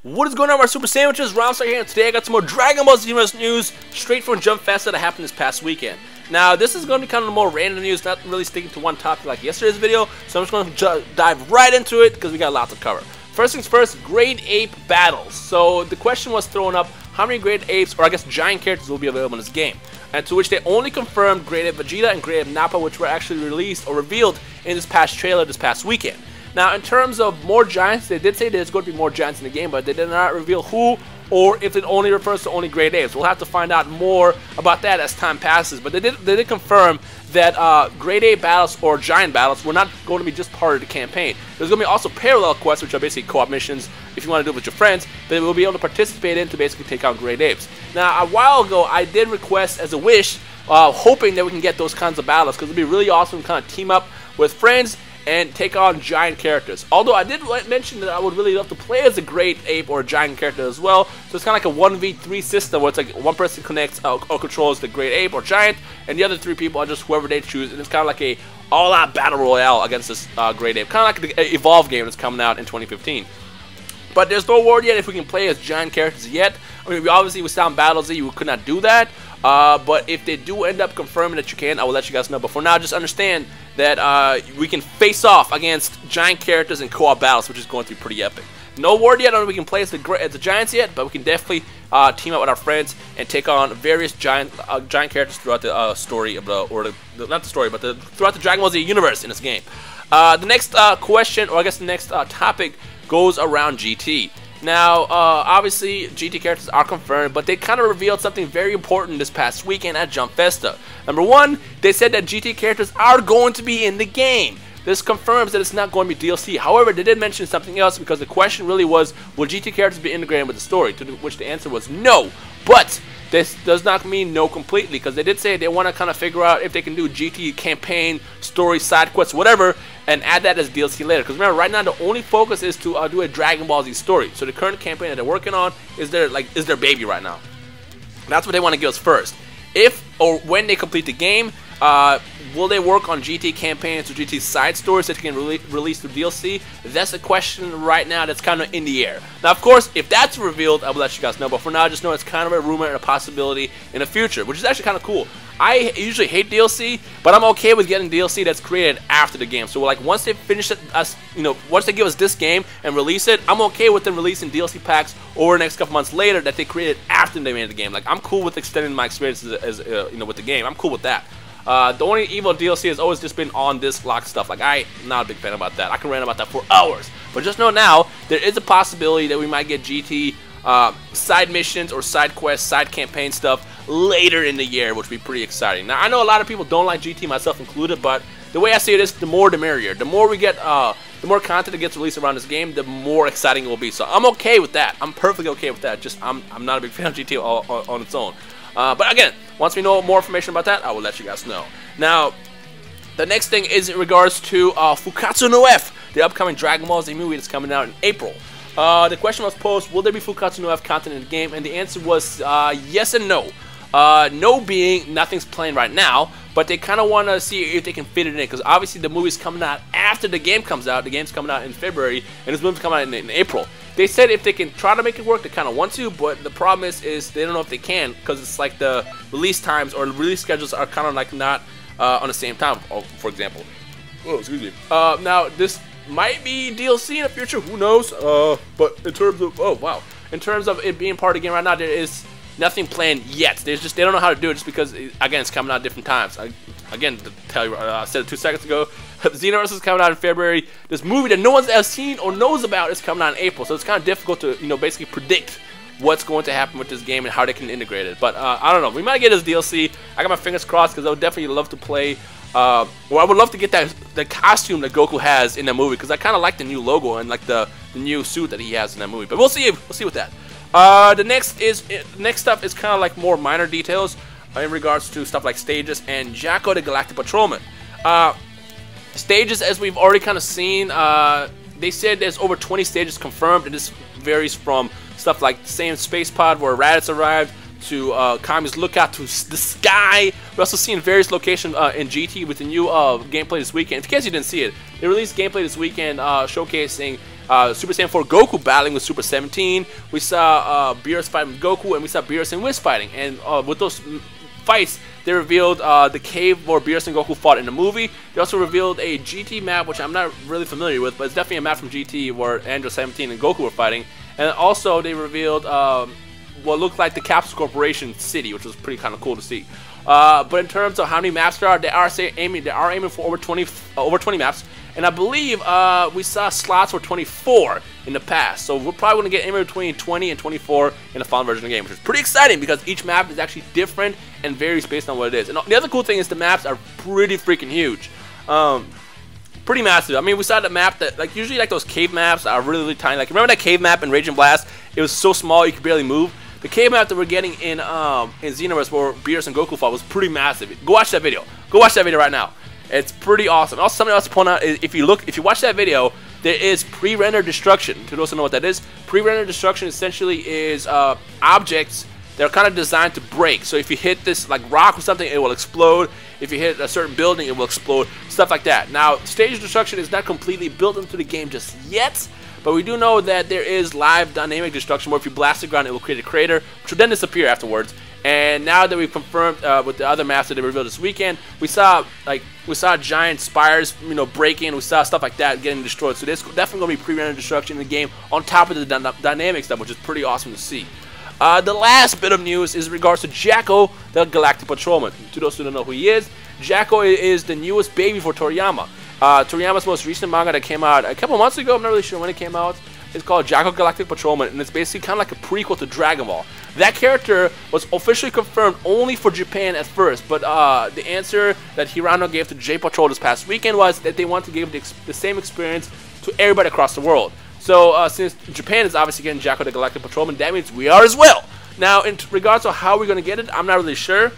What is going on, our Super Sandwiches? Rhymestyle here, and today I got some more Dragon Ball Xenoverse news straight from Jump Festa that happened this past weekend. Now, this is going to be kind of more random news, not really sticking to one topic like yesterday's video, so I'm just going to dive right into it because we got a lot to cover. First things first, Grade Ape battles. So the question was thrown up, how many Grade Apes, or I guess giant characters, will be available in this game? And to which they only confirmed Grade Ape Vegeta and Grade Ape Nappa, which were actually released or revealed in this past trailer this past weekend. Now, in terms of more giants, they did say there's going to be more giants in the game, but they did not reveal who or if it only refers to only Grade Apes. We'll have to find out more about that as time passes. But they did confirm that Grade Ape battles or giant battles were not going to be just part of the campaign. There's going to be also parallel quests, which are basically co-op missions if you want to do it with your friends, that we'll be able to participate in to basically take out Grade Apes. Now, a while ago, I did request as a wish, hoping that we can get those kinds of battles, because it would be really awesome to kind of team up with friends and take on giant characters. Although I did mention that I would really love to play as a Great Ape or a giant character as well. So it's kind of like a 1v3 system where it's like one person connects or controls the Great Ape or giant, and the other three people are just whoever they choose. And it's kind of like a all-out battle royale against this Great Ape, kind of like the Evolve game that's coming out in 2015. But there's no word yet if we can play as giant characters yet. I mean, obviously with Sound Battle Z, you could not do that. But if they do end up confirming that you can, I will let you guys know. But for now, just understand that we can face off against giant characters in co-op battles, which is going to be pretty epic. No word yet on if we can play as the giants yet, but we can definitely team up with our friends and take on various giant characters throughout the story of throughout the Dragon Ball Z universe in this game. The next question, or I guess the next topic, goes around GT. Now, obviously, GT characters are confirmed, but they kind of revealed something very important this past weekend at Jump Festa. Number one, they said that GT characters are going to be in the game. This confirms that it's not going to be DLC. However, they did mention something else, because the question really was, will GT characters be integrated with the story? To which the answer was no. But this does not mean no completely, because they did say they want to kind of figure out if they can do GT campaign, story, side quests, whatever, and add that as DLC later. Because remember, right now the only focus is to do a Dragon Ball Z story. So the current campaign that they're working on is their baby right now. That's what they want to give us first. If or when they complete the game, will they work on GT campaigns or GT side stories that can release through DLC? That's a question right now that's kind of in the air. Now, of course, if that's revealed, I will let you guys know. But for now, just know it's kind of a rumor and a possibility in the future, which is actually kind of cool. I usually hate DLC, but I'm okay with getting DLC that's created after the game. So, like, once they finish it, once they give us this game and release it, I'm okay with them releasing DLC packs over the next couple months later that they created after they made the game. Like, I'm cool with extending my experiences as with the game. I'm cool with that. The only evil DLC has always just been on this lock stuff. Like, I'm not a big fan about that. I can rant about that for hours. But just know now, there is a possibility that we might get GT side missions or side quests, side campaign stuff later in the year, which would be pretty exciting. Now, I know a lot of people don't like GT, myself included, but the way I see it is, the more the merrier. The more we get, the more content that gets released around this game, the more exciting it will be. So I'm okay with that. I'm perfectly okay with that. Just I'm not a big fan of GT on its own. But again, once we know more information about that, I will let you guys know. Now, the next thing is in regards to Fukkatsu no F, the upcoming Dragon Ball Z movie that's coming out in April. The question was posed, will there be Fukkatsu no F content in the game? And the answer was yes and no. No being nothing's playing right now, but they kind of want to see if they can fit it in, because obviously the movie's coming out after the game comes out. The game's coming out in February, and this movie's coming out in April. They said if they can try to make it work, they kind of want to, but the problem is they don't know if they can, because it's like the release times or release schedules are kind of like not on the same time, for example. Oh, excuse me. Now, this might be DLC in the future, who knows? But in terms of, in terms of it being part of the game right now, there is nothing planned yet. They don't know how to do it, just because, again, it's coming out at different times. Again, to tell you, I said it 2 seconds ago, Xenoverse is coming out in February. This movie that no one's ever seen or knows about is coming out in April, so it's kind of difficult to, basically predict what's going to happen with this game and how they can integrate it. But I don't know. We might get this DLC. I got my fingers crossed, because I would definitely love to play. I would love to get the costume that Goku has in that movie, because I kind of like the new logo and like the new suit that he has in that movie. But we'll see. We'll see with that. The next stuff is kind of like more minor details in regards to stuff like stages and Jaco the Galactic Patrolman. Stages, as we've already kind of seen, they said there's over 20 stages confirmed, and this varies from stuff like the same space pod where Raditz arrived to Kami's Lookout to the sky. We're also seeing various locations in GT with the new gameplay this weekend. In case you didn't see it, they released gameplay this weekend showcasing Super Saiyan 4 Goku battling with Super 17. We saw Beerus fighting with Goku, and we saw Beerus and Whis fighting. And with those fights, they revealed the cave where Beerus and Goku fought in the movie. They also revealed a GT map, which I'm not really familiar with, but it's definitely a map from GT where Android 17 and Goku were fighting. And also they revealed what looked like the Capsule Corporation city, which was pretty kind of cool to see. But in terms of how many maps there are, they are aiming for over 20 maps. And I believe we saw slots for 24 in the past. So we're probably going to get anywhere between 20 and 24 in the final version of the game, which is pretty exciting because each map is actually different and varies based on what it is. And the other cool thing is the maps are pretty freaking huge. Pretty massive. I mean, we saw the map that, like, usually like those cave maps are really, really tiny. Like, remember that cave map in Rage and Blast? It was so small you could barely move. The cave map that we're getting in Xenoverse where Beerus and Goku fought was pretty massive. Go watch that video. Go watch that video right now. It's pretty awesome. Also, something else to point out is if you watch that video, there is pre-rendered destruction. To those who know what that is, pre-rendered destruction essentially is objects that are kind of designed to break. So if you hit this like rock or something, it will explode. If you hit a certain building, it will explode. Stuff like that. Now, stage destruction is not completely built into the game just yet, but we do know that there is live dynamic destruction where if you blast the ground, it will create a crater, which will then disappear afterwards. And now that we've confirmed with the other maps that they revealed this weekend, we saw giant spires, breaking. We saw stuff like that getting destroyed. So there's definitely going to be pre-rendered destruction in the game on top of the dynamic stuff, which is pretty awesome to see. The last bit of news is in regards to Jacko, the Galactic Patrolman. To those who don't know who he is, Jacko is the newest baby for Toriyama. Toriyama's most recent manga that came out a couple months ago, I'm not really sure when it came out, it's called Jacko Galactic Patrolman, and it's basically kind of like a prequel to Dragon Ball. That character was officially confirmed only for Japan at first, but the answer that Hirano gave to J Patrol this past weekend was that they want to give the same experience to everybody across the world. So since Japan is obviously getting Jacko the Galactic Patrolman, that means we are as well. Now, in regards to how we're going to get it, I'm not really sure.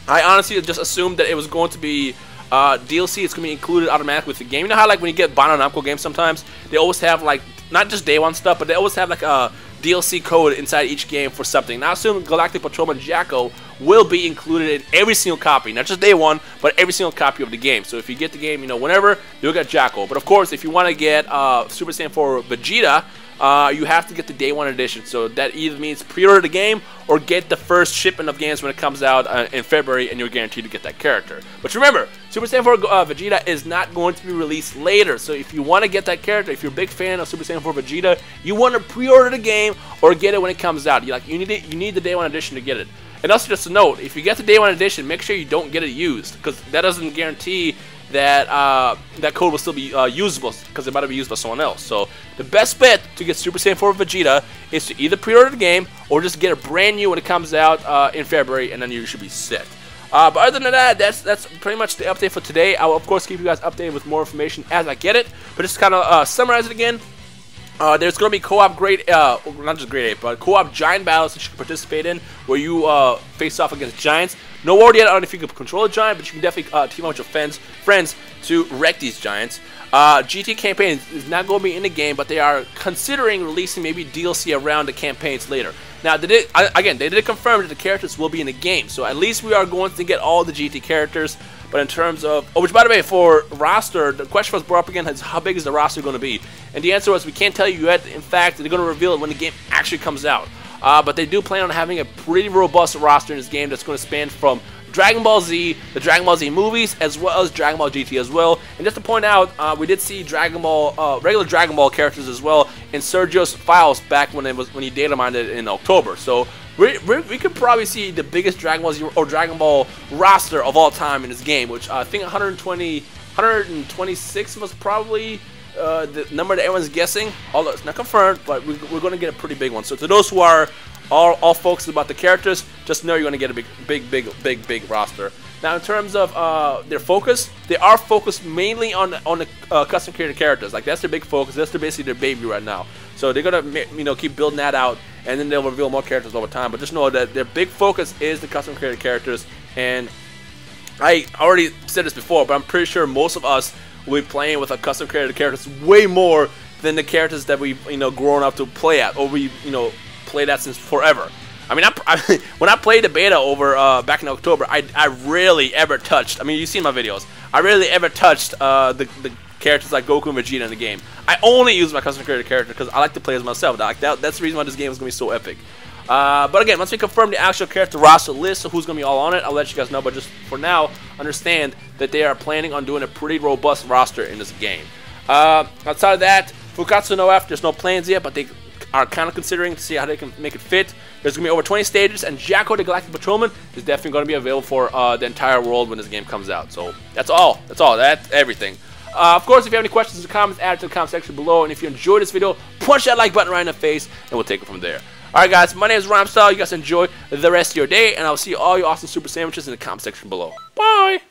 I honestly just assumed that it was going to be DLC. It's going to be included automatically with the game. You know how like when you get Bandai Namco games sometimes, they always have like, not just day one stuff, but they always have like a DLC code inside each game for something. Now, I assume Galactic Patrolman Jacko will be included in every single copy, not just day one, but every single copy of the game. So if you get the game, whenever, you'll get Jacko. But of course, if you want to get Super Saiyan 4 Vegeta, you have to get the day one edition. So that either means pre-order the game or get the first shipment of games when it comes out in February, and you're guaranteed to get that character. But remember, Super Saiyan 4 Vegeta is not going to be released later. So if you want to get that character, if you're a big fan of Super Saiyan 4 Vegeta, you want to pre-order the game or get it when it comes out. You need the day one edition to get it. And also just a note, if you get the day one edition, make sure you don't get it used, because that doesn't guarantee that that code will still be usable, because it might be used by someone else. So the best bet to get Super Saiyan 4 Vegeta is to either pre-order the game or just get it brand new when it comes out in February, and then you should be set. But other than that, that's pretty much the update for today. I will of course keep you guys updated with more information as I get it. But just kind of summarize it again. There's going to be co-op not just grade 8, but co-op giant battles that you can participate in, where you face off against giants. No word yet on if you can control a giant, but you can definitely team up with your friends to wreck these giants. GT campaign is not going to be in the game, but they are considering releasing maybe DLC around the campaigns later. Now, they did confirm that the characters will be in the game, so at least we are going to get all the GT characters. But in terms of, which by the way, for roster, the question was brought up again is how big is the roster going to be? And the answer was we can't tell you yet. In fact, they're going to reveal it when the game actually comes out. But they do plan on having a pretty robust roster in this game that's going to span from Dragon Ball Z, the Dragon Ball Z movies, as well as Dragon Ball GT as well. And just to point out, we did see Dragon Ball, regular Dragon Ball characters as well in Sergio's files back when he data mined it in October. So we could probably see the biggest Dragon Ball Z or Dragon Ball roster of all time in this game, which I think 126 was probably the number that everyone's guessing. Although it's not confirmed, but we're going to get a pretty big one. So to those who are all focused about the characters, just know you're going to get a big roster. Now, in terms of their focus, they are focused mainly on the custom created characters. Like, that's their big focus. That's basically their baby right now. So they're gonna keep building that out, and then they'll reveal more characters over time. But just know that their big focus is the custom created characters. And I already said this before, but I'm pretty sure most of us will be playing with a custom created characters way more than the characters that we've grown up to play at, or we played at since forever. I mean, when I played the beta over back in October, I rarely ever touched. I mean, you've seen my videos. I rarely ever touched the characters like Goku and Vegeta in the game. I only use my custom created character because I like to play as myself. That's the reason why this game is going to be so epic. But again, once we confirm the actual character roster list, so who's going to be all on it, I'll let you guys know. But just for now, understand that they are planning on doing a pretty robust roster in this game. Outside of that, Fukkatsu no F, there's no plans yet, but they are kind of considering to see how they can make it fit. There's going to be over 20 stages, and Jacko the Galactic Patrolman is definitely going to be available for the entire world when this game comes out. So that's all. That's everything. Of course, if you have any questions or comments, add it to the comment section below. And if you enjoyed this video, punch that like button right in the face, and we'll take it from there. Alright guys, my name is Rhymestyle. You guys enjoy the rest of your day, and I'll see all you awesome super sandwiches in the comment section below. Bye!